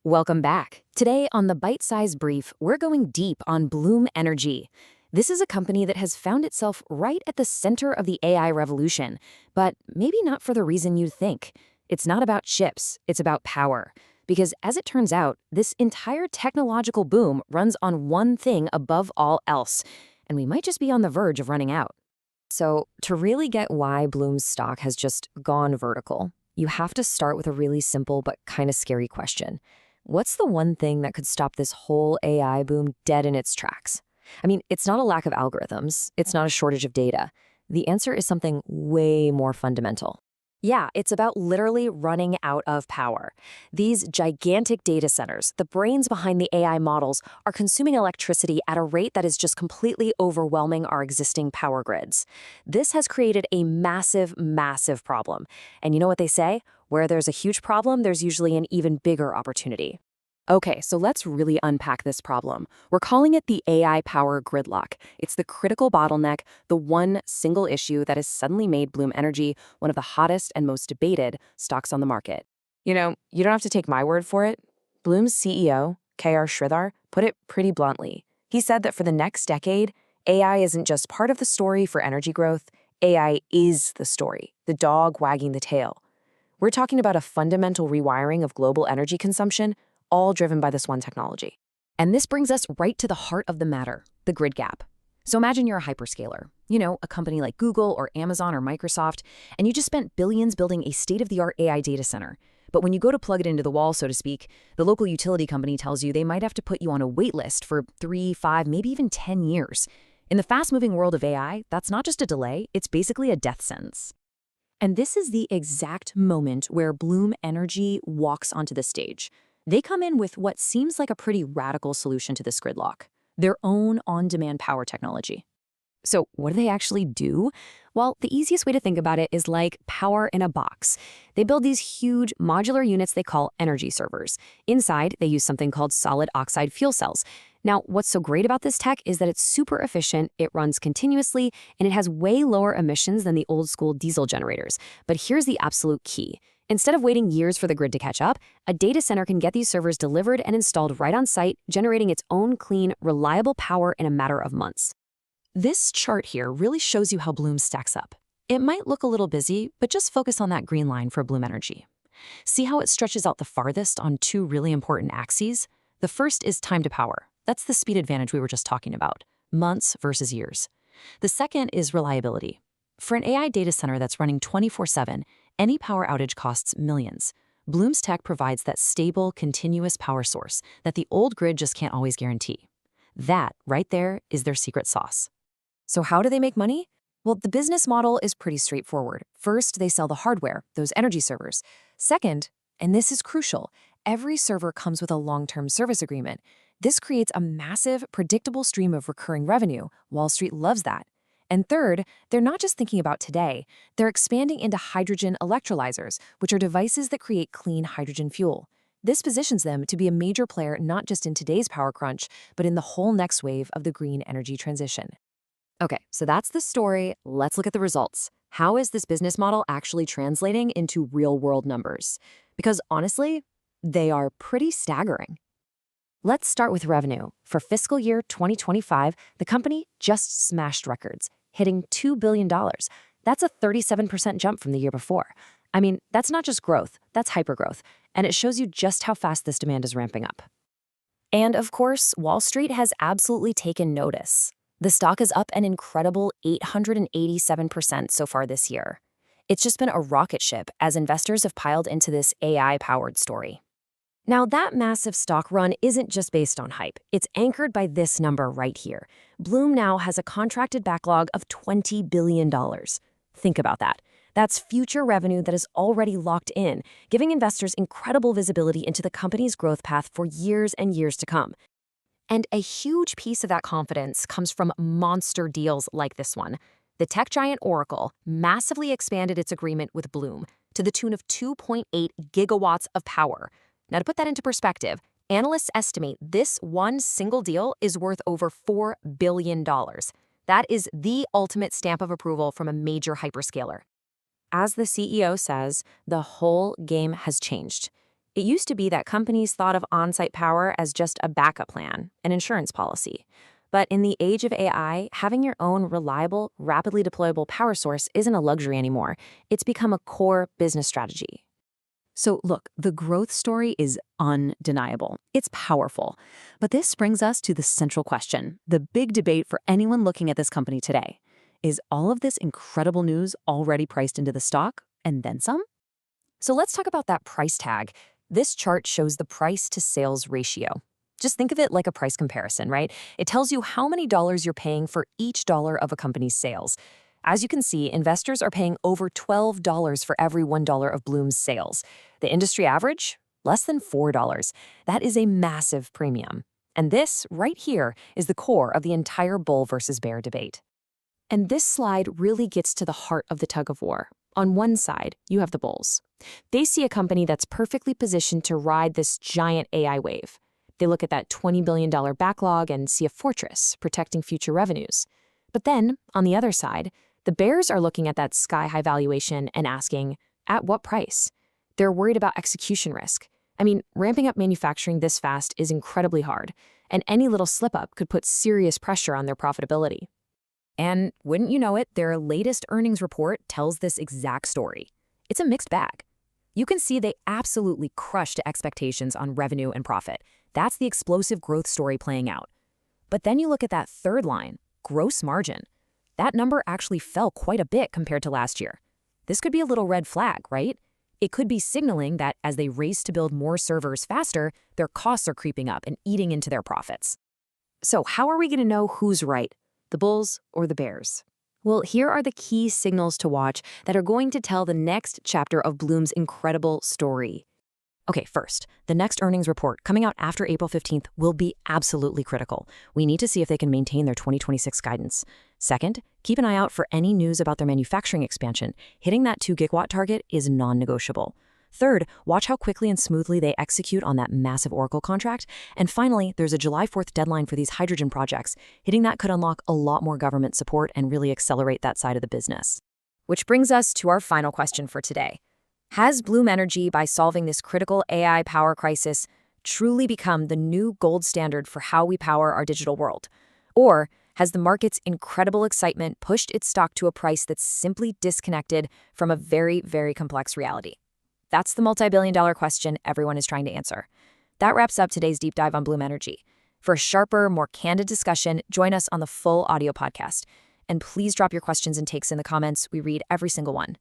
Welcome back. Today on the Byte-Size Brief, we're going deep on Bloom Energy. This is a company that has found itself right at the center of the AI revolution, but maybe not for the reason you'd think. It's not about chips, it's about power. Because as it turns out, this entire technological boom runs on one thing above all else, and we might just be on the verge of running out. So, to really get why Bloom's stock has just gone vertical, you have to start with a really simple but kind of scary question. What's the one thing that could stop this whole AI boom dead in its tracks? I mean, it's not a lack of algorithms. It's not a shortage of data. The answer is something way more fundamental. Yeah, it's about literally running out of power. These gigantic data centers, the brains behind the AI models, are consuming electricity at a rate that is just completely overwhelming our existing power grids. This has created a massive, massive problem. And you know what they say? Where there's a huge problem, there's usually an even bigger opportunity. Okay, so let's really unpack this problem. We're calling it the AI power gridlock. It's the critical bottleneck, the one single issue that has suddenly made Bloom Energy one of the hottest and most debated stocks on the market. You know, you don't have to take my word for it. Bloom's CEO, K.R. Sridhar, put it pretty bluntly. He said that for the next decade, AI isn't just part of the story for energy growth, AI is the story, the dog wagging the tail. We're talking about a fundamental rewiring of global energy consumption, all driven by this one technology. And this brings us right to the heart of the matter, the grid gap. So imagine you're a hyperscaler, a company like Google or Amazon or Microsoft, and you just spent billions building a state-of-the-art AI data center. But when you go to plug it into the wall, so to speak, the local utility company tells you they might have to put you on a wait list for 3, 5, maybe even 10 years. In the fast-moving world of AI, that's not just a delay, it's basically a death sentence. And this is the exact moment where Bloom Energy walks onto the stage. They come in with what seems like a pretty radical solution to this gridlock, their own on-demand power technology. So what do they actually do? Well, the easiest way to think about it is like power in a box. They build these huge modular units they call energy servers. Inside, they use something called solid oxide fuel cells. Now, what's so great about this tech is that it's super efficient, it runs continuously, and it has way lower emissions than the old school diesel generators. But here's the absolute key. Instead of waiting years for the grid to catch up, a data center can get these servers delivered and installed right on site, generating its own clean, reliable power in a matter of months. This chart here really shows you how Bloom stacks up. It might look a little busy, but just focus on that green line for Bloom Energy. See how it stretches out the farthest on two really important axes? The first is time to power. That's the speed advantage we were just talking about, months versus years. The second is reliability. For an AI data center that's running 24/7, any power outage costs millions. Bloom's tech provides that stable, continuous power source that the old grid just can't always guarantee. That, right there, is their secret sauce. So how do they make money? Well, the business model is pretty straightforward. First, they sell the hardware, those energy servers. Second, and this is crucial, every server comes with a long-term service agreement. This creates a massive, predictable stream of recurring revenue. Wall Street loves that. And third, they're not just thinking about today. They're expanding into hydrogen electrolyzers, which are devices that create clean hydrogen fuel. This positions them to be a major player not just in today's power crunch, but in the whole next wave of the green energy transition. Okay, so that's the story. Let's look at the results. How is this business model actually translating into real-world numbers? Because honestly, they are pretty staggering. Let's start with revenue. For fiscal year 2025, the company just smashed records, hitting $2 billion. That's a 37% jump from the year before. I mean, that's not just growth, that's hypergrowth, and it shows you just how fast this demand is ramping up. And of course, Wall Street has absolutely taken notice. The stock is up an incredible 887% so far this year. It's just been a rocket ship as investors have piled into this AI-powered story. Now, that massive stock run isn't just based on hype. It's anchored by this number right here. Bloom now has a contracted backlog of $20 billion. Think about that. That's future revenue that is already locked in, giving investors incredible visibility into the company's growth path for years and years to come. And a huge piece of that confidence comes from monster deals like this one. The tech giant Oracle massively expanded its agreement with Bloom to the tune of 2.8 gigawatts of power. Now, to put that into perspective, analysts estimate this one single deal is worth over $4 billion. That is the ultimate stamp of approval from a major hyperscaler. As the CEO says, the whole game has changed. It used to be that companies thought of on-site power as just a backup plan, an insurance policy. But in the age of AI, having your own reliable, rapidly deployable power source isn't a luxury anymore. It's become a core business strategy. So look, the growth story is undeniable. It's powerful. But this brings us to the central question, the big debate for anyone looking at this company today. Is all of this incredible news already priced into the stock, and then some? So let's talk about that price tag. This chart shows the price to sales ratio. Just think of it like a price comparison, right? It tells you how many dollars you're paying for each dollar of a company's sales. As you can see, investors are paying over $12 for every $1 of Bloom's sales. The industry average? Less than $4. That is a massive premium. And this, right here, is the core of the entire bull versus bear debate. And this slide really gets to the heart of the tug-of-war. On one side, you have the bulls. They see a company that's perfectly positioned to ride this giant AI wave. They look at that $20 billion backlog and see a fortress protecting future revenues. But then, on the other side, the bears are looking at that sky-high valuation and asking, at what price? They're worried about execution risk. I mean, ramping up manufacturing this fast is incredibly hard, and any little slip-up could put serious pressure on their profitability. And wouldn't you know it, their latest earnings report tells this exact story. It's a mixed bag. You can see they absolutely crushed expectations on revenue and profit. That's the explosive growth story playing out. But then you look at that third line, gross margin. That number actually fell quite a bit compared to last year. This could be a little red flag, right? It could be signaling that as they race to build more servers faster, their costs are creeping up and eating into their profits. So how are we going to know who's right, the bulls or the bears? Well, here are the key signals to watch that are going to tell the next chapter of Bloom's incredible story. Okay, first, the next earnings report coming out after April 15th will be absolutely critical. We need to see if they can maintain their 2026 guidance. Second, keep an eye out for any news about their manufacturing expansion. Hitting that 2 gigawatt target is non-negotiable. Third, watch how quickly and smoothly they execute on that massive Oracle contract. And finally, there's a July 4th deadline for these hydrogen projects. Hitting that could unlock a lot more government support and really accelerate that side of the business. Which brings us to our final question for today. Has Bloom Energy, by solving this critical AI power crisis, truly become the new gold standard for how we power our digital world? Or has the market's incredible excitement pushed its stock to a price that's simply disconnected from a very, very complex reality? That's the multi-billion-dollar question everyone is trying to answer. That wraps up today's deep dive on Bloom Energy. For a sharper, more candid discussion, join us on the full audio podcast. And please drop your questions and takes in the comments. We read every single one.